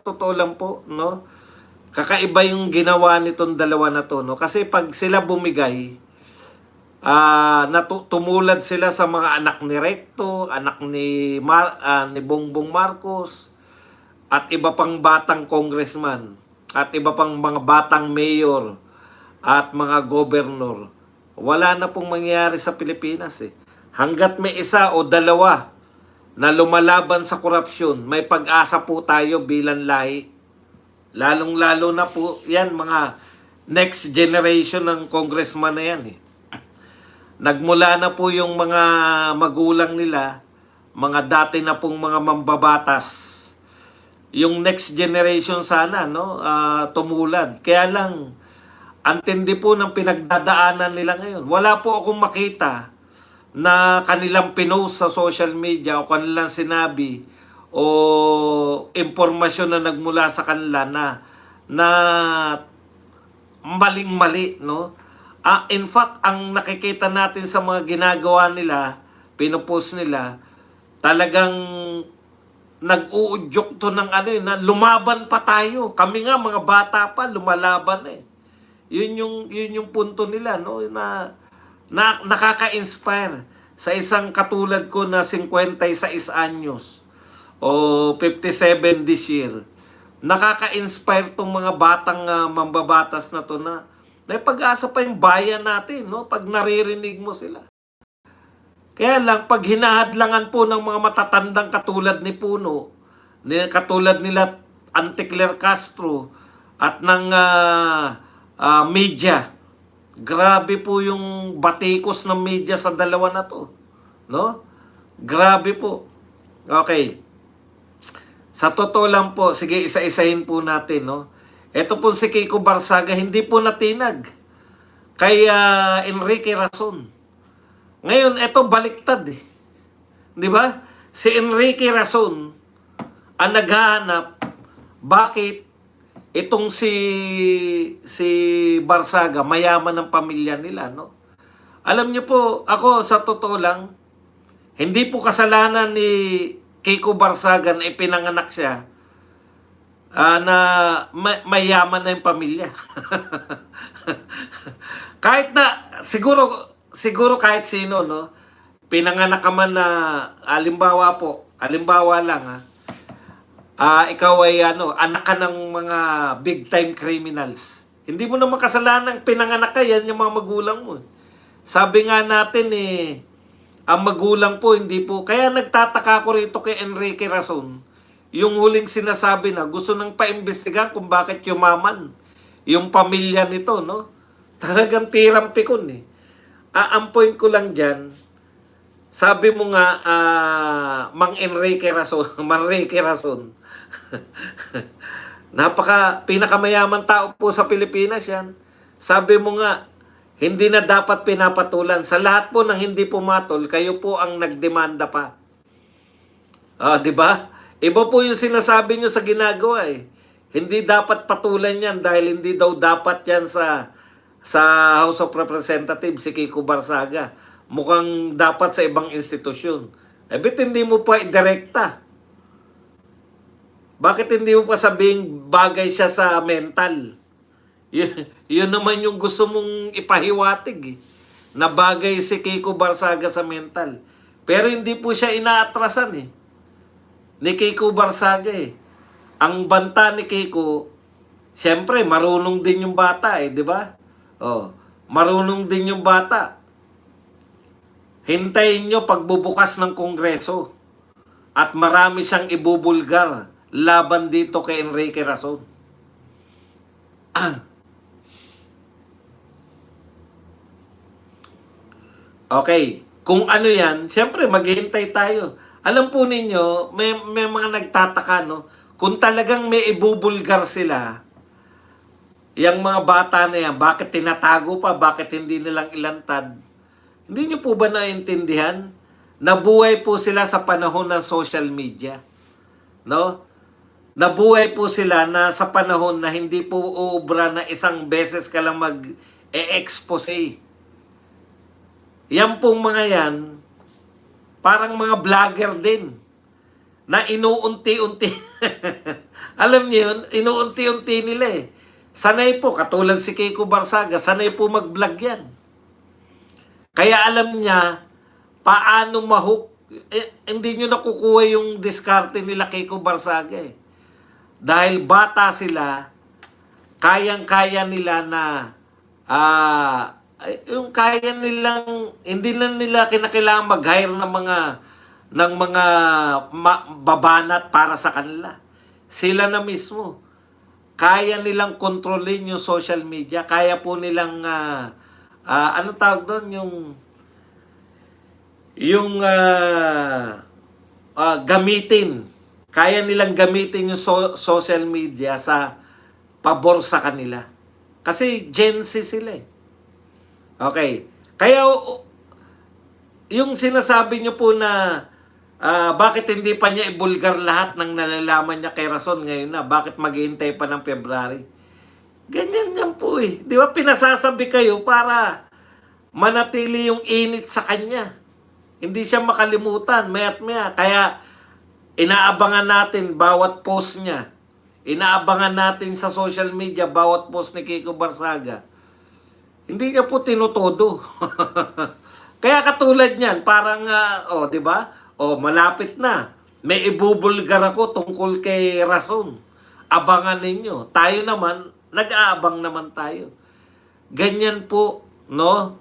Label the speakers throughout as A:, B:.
A: totoo lang po, no? Kakaiba yung ginawa nitong dalawa na to, no? Kasi pag sila bumigay, tumulad sila sa mga anak ni Recto, anak ni Bongbong Marcos, at iba pang batang congressman, at iba pang mga batang mayor, at mga gobernur. Wala na pong mangyayari sa Pilipinas eh. Hanggat may isa o dalawa na lumalaban sa korupsyon, may pag-asa po tayo bilang lahi. Lalong-lalo na po yan, mga next generation ng congressman na yan eh. Nagmula na po yung mga magulang nila, mga dati na pong mga mambabatas. Yung next generation sana, no, tumulad. Kaya lang, antindi po ng pinagdadaanan nila ngayon. Wala po akong makita na kanilang pinost sa social media o kanilang sinabi o impormasyon na nagmula sa kanila na maling-mali, no? In fact, ang nakikita natin sa mga ginagawa nila, pinupost nila, talagang nag-uudyok to ng na lumaban pa tayo. Kami nga mga bata pa lumalaban eh. Yun yung punto nila, no, na nakaka-inspire sa isang katulad ko na 56 anyos o 57 this year. Nakaka-inspire tong mga batang mambabatas na to na may pag-asa pa yung bayan natin, no, pag naririnig mo sila. Kaya lang, pag hinahadlangan po ng mga matatandang katulad ni Puno, katulad nila Anticler Castro, at ng media, grabe po yung batikos ng media sa dalawa na to. No? Grabe po. Okay. Sa totoo lang po, sige, isa-isahin po natin, no? Ito po si Kiko Barsaga, hindi po natinag kay Enrique Rason. Ngayon, ito baliktad eh. Di ba? Si Enrique Rason ang naghahanap bakit itong si Barsaga, mayaman ng pamilya nila, no? Alam niyo po, ako sa totoo lang, hindi po kasalanan ni Kiko Barsaga na ipinanganak siya na mayaman na yung pamilya. Kahit na, siguro kahit sino, no? Pinanganak ka man na, alimbawa lang ikaw ay anak ka ng mga big time criminals. Hindi mo naman kasalanan pinanganak ka, yan yung mga magulang mo. Sabi nga natin ang magulang po hindi po. Kaya nagtataka ko rito kay Enrique Rason, yung huling sinasabi na gusto nang paimbestigan kung bakit yumaman yung pamilya nito, no? Talagang tirang pikon eh. Ang point ko lang dyan, sabi mo nga, Mang Enrique Rason, Manrique Rason, pinakamayaman tao po sa Pilipinas yan. Sabi mo nga, hindi na dapat pinapatulan. Sa lahat po ng hindi pumatol, kayo po ang nagdemanda pa. Di ba? Iba po yung sinasabi nyo sa ginagawa eh. Hindi dapat patulan yan dahil hindi daw dapat yan sa House of Representatives si Kiko Barsaga. Mukhang dapat sa ibang institusyon. Ba't hindi mo pa idirekta? Bakit hindi mo pa sabing bagay siya sa mental? Yun naman yung gusto mong ipahiwatig eh. Na bagay si Kiko Barsaga sa mental. Pero hindi po siya inaatrasan eh. Ni Kiko Barsaga eh. Ang banta ni Kiko, siyempre marunong din yung bata eh, di ba? Marunong din yung bata. Hintayin nyo pagbubukas ng Kongreso at marami siyang ibubulgar laban dito kay Enrique Rason. Okay, kung ano yan, siyempre maghihintay tayo. Alam po ninyo, may mga nagtataka, no? Kung talagang may ibubulgar sila, yung mga bata na yan, bakit tinatago pa, bakit hindi nilang ilantad? Hindi nyo po ba naintindihan? Nabuhay po sila sa panahon ng social media. No? Nabuhay po sila na sa panahon na hindi po uubra na isang beses ka lang mag-expose. Yan pong mga yan, parang mga vlogger din na inuunti-unti Alam niyo yun, inuunti-unti nila eh. Sanay po, katulad si Kiko Barsaga, sanay po mag-vlog yan. Kaya alam niya, paano mahook. Hindi nyo nakukuha yung diskarte nila Kiko Barsaga eh. Dahil bata sila, kayang-kaya nila na yung kaya nilang hindi na nila kinakailangan mag-hire ng mga babanat para sa kanila. Sila na mismo kaya nilang kontrolin yung social media, kaya po nilang ano tawag doon, yung gamitin. Kaya nilang gamitin yung social media sa pabor sa kanila. Kasi Gen Z sila eh. Okay. Kaya yung sinasabi nyo po na bakit hindi pa niya ibulgar lahat ng nalalaman niya kay Rason ngayon na, bakit maghihintay pa ng February? Ganyan yan po eh. Di ba pinasasabi kayo para manatili yung init sa kanya. Hindi siya makalimutan, maya't maya. Kaya inaabangan natin bawat post niya. Inaabangan natin sa social media bawat post ni Kiko Barsaga. Hindi niya po tinutodo. Kaya katulad niyan, parang, di ba? Malapit na. May ibubulgar ako tungkol kay Rason. Abangan ninyo. Tayo naman, nag-aabang naman tayo. Ganyan po, no?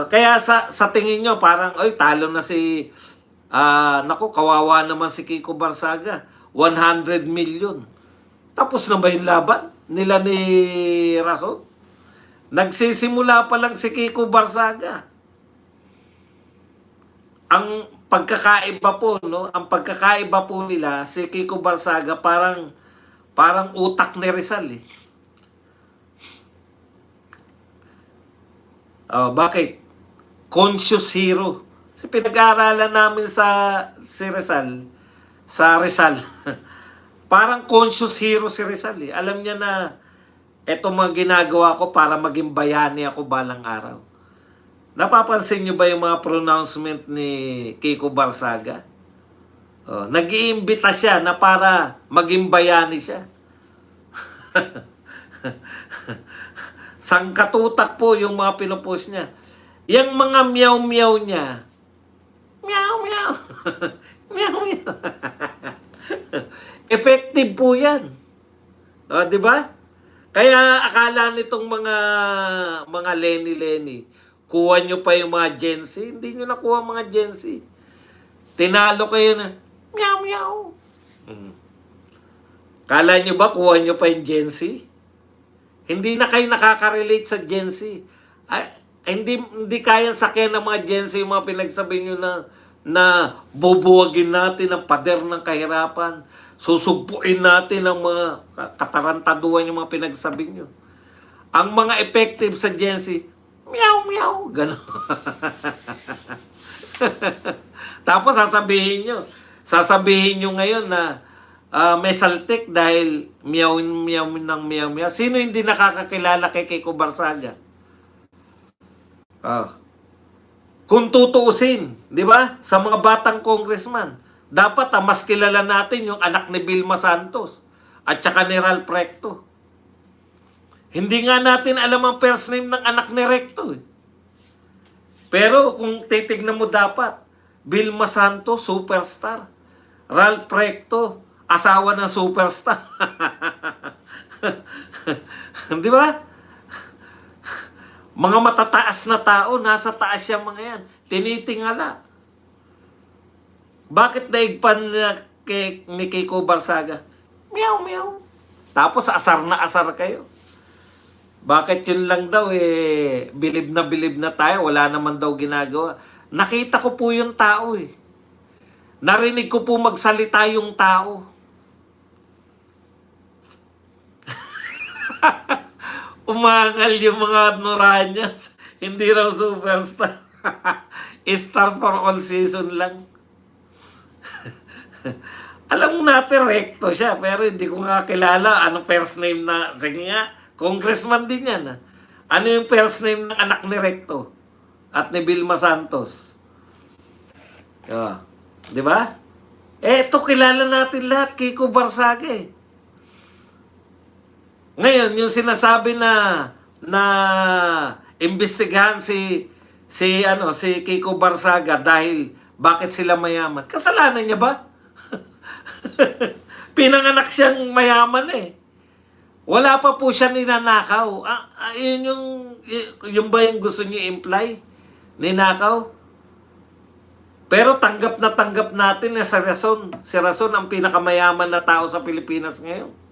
A: Kaya sa tingin nyo, parang, talo na si, naku, kawawa naman si Kiko Barsaga. 100 million. Tapos na ba yung laban nila ni Rason? Nagsisimula pa lang si Kiko Barsaga. Ang pagkakaiba po, no? Ang pagkakaiba po nila, si Kiko Barsaga parang utak ni Rizal eh. Bakit? Conscious hero. Kasi pinag-aaralan namin si Rizal, sa Rizal. Parang conscious hero si Rizal eh. Alam niya na eto mga ginagawa ko para maging bayani ako balang araw. Napapansin niyo ba yung mga pronouncement ni Kiko Barsaga? Nag-iimbita siya na para maging bayani siya. Sangkatutak po yung mga pinopost niya. Yung mga meow-meow niya, meow-meow, meow-meow. Effective po yan. Di ba? Kaya akala nitong mga Lenny, kuha nyo pa yung mga Gen Z. Hindi nyo nakuha mga Gen Z. Tinalo kayo na, meow meow. Kala nyo ba kuha nyo pa yung Gen Z? Hindi na kayo nakaka-relate sa Gen Z. Hindi kayang sakyan ng mga Gen Z yung mga pinagsabi nyo na bubuwagin natin ang pader ng kahirapan. Susugpuin natin ang mga katarantaduhan yung mga pinagsabi nyo. Ang mga effective sa Gen Z, meow meow, gano'n. Tapos sasabihin nyo ngayon na may saltik dahil meow meow ng meow meow. Sino hindi nakakakilala kay Kiko Barsaga? Kung tutuusin, di ba? Sa mga batang congressman, dapat mas kilala natin yung anak ni Vilma Santos at saka ni Ralph Recto. Hindi nga natin alam ang first name ng anak ni Recto. Pero kung titignan mo dapat, Vilma Santos, superstar. Ralph Recto, asawa ng superstar. Di ba? Mga matataas na tao, nasa taas siya mga yan. Tinitingala. Bakit daigpan ni Kiko Barsaga? Meow, meow. Tapos asar na asar kayo. Bakit yun lang daw bilib na tayo, wala naman daw ginagawa. Nakita ko po yung tao eh. Narinig ko po magsalita yung tao. Umangal yung mga Noranyas. Hindi raw superstar. Star for all season lang. Alam mo natin, Recto siya, pero hindi ko nga kilala anong first name na, sige nga, congressman din yan. Ano yung first name ng anak ni Recto at ni Vilma Santos? Di ba? Ito kilala natin lahat, Kiko Barsaga eh. Ngayon, yung sinasabi na imbestigahan si Kiko Barsaga dahil bakit sila mayaman. Kasalanan niya ba? Pinanganak siyang mayaman eh. Wala pa po siya ninanakaw. Yun ba yung gusto niyo imply? Ninakaw? Pero tanggap na tanggap natin na si Rason ang pinakamayaman na tao sa Pilipinas ngayon.